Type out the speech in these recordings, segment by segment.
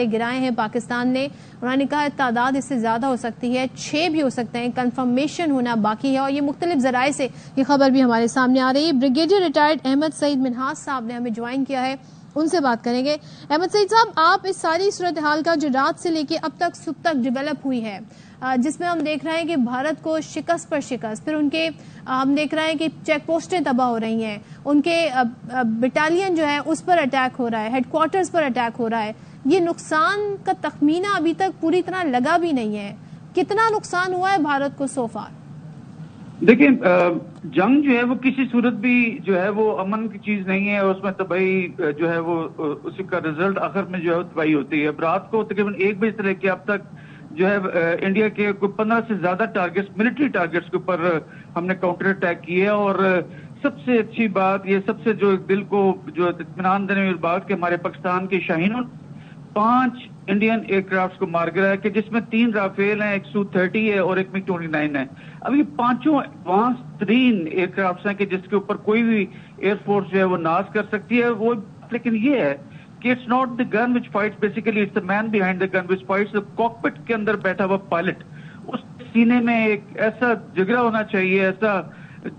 गिराए हैं पाकिस्तान ने। उन्होंने कहा तादाद इससे ज्यादा हो सकती है, 6 भी हो सकते हैं, कंफर्मेशन होना बाकी है। और ये मुख्तलिफ जराए से ये खबर भी हमारे सामने आ रही है। ब्रिगेडियर रिटायर्ड अहमद सईद मिन्हाज साहब ने हमें ज्वाइन किया है, उनसे बात करेंगे। अहमद सईद साहब, आप इस सारी सूरत हाल का जो रात से लेके अब तक सुबह तक डेवलप हुई है, जिसमें हम देख रहे हैं कि भारत को शिकस्त पर शिकस्त, फिर उनके हम देख रहे हैं कि चेक पोस्टें तबाह हो रही हैं, उनके बटालियन जो है उस पर अटैक हो रहा है, हेडक्वार्टर्स पर अटैक हो रहा है। ये नुकसान का तखमीना अभी तक पूरी तरह लगा भी नहीं है। कितना नुकसान हुआ है भारत को सो फार? देखिए, जंग जो है वो किसी सूरत भी जो है वो अमन की चीज नहीं है, और उसमें तबाही जो है वो उसी का रिजल्ट आखिर में जो है तबाही होती है। अब रात को तकरीबन 1 बजे से लेकर अब तक जो है इंडिया के कोई 15 से ज्यादा टारगेट्स, मिलिट्री टारगेट्स के ऊपर हमने काउंटर अटैक किए। और सबसे अच्छी बात, ये सबसे जो दिल को जो इत्मीनान देने वाली बात कि हमारे पाकिस्तान के शाहीनों 5 इंडियन एयरक्राफ्ट को मार गिराया, कि जिसमें 3 राफेल हैं, एक Su-30 है और एक MiG-29 है। अब ये पांचों एडवांस तरीन एयरक्राफ्ट हैं कि जिसके ऊपर कोई भी एयरफोर्स जो है वो नाज कर सकती है। वो लेकिन ये है कि it's not the gun which fights, basically it's the man behind the gun which fights. Cockpit के अंदर बैठा हुआ पायलट, उस सीने में एक ऐसा जिगरा होना चाहिए, ऐसा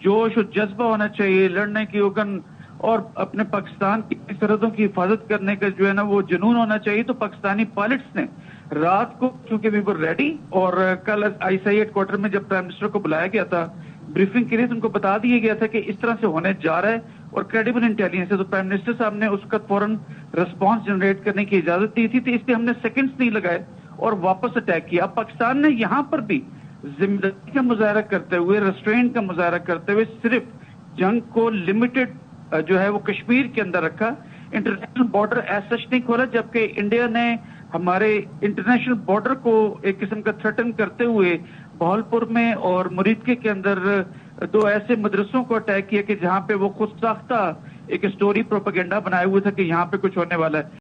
जोश और जज्बा होना चाहिए लड़ने की ओगन, और अपने पाकिस्तान की सरहदों की हिफाजत करने का जो है ना वो जुनून होना चाहिए। तो पाकिस्तानी पायलट्स ने रात को, चूंकि वी वर रेडी, और कल ISI हेडक्वार्टर में जब प्राइम मिनिस्टर को बुलाया गया था ब्रीफिंग के लिए, तो उनको बता दिया गया था कि इस तरह से होने जा रहा है और क्रेडिबल इंटेलिजेंस है। तो प्राइम मिनिस्टर साहब ने उसका फौरन रिस्पॉन्स जनरेट करने की इजाजत दी थी, तो इसलिए हमने सेकंड्स नहीं लगाए और वापस अटैक किया। अब पाकिस्तान ने यहां पर भी जिम्मेदारी का मुजाहरा करते हुए, रेस्ट्रेंट का मुजाहरा करते हुए सिर्फ जंग को लिमिटेड जो है वो कश्मीर के अंदर रखा, इंटरनेशनल बॉर्डर एज सच नहीं खोला। जबकि इंडिया ने हमारे इंटरनेशनल बॉर्डर को एक किस्म का थ्रेटन करते हुए बहावलपुर में और मुरीदके के अंदर 2 ऐसे मदरसों को अटैक किया कि जहां पे वो खुद साख्ता एक स्टोरी प्रोपेगेंडा बनाए हुए था कि यहाँ पे कुछ होने वाला है।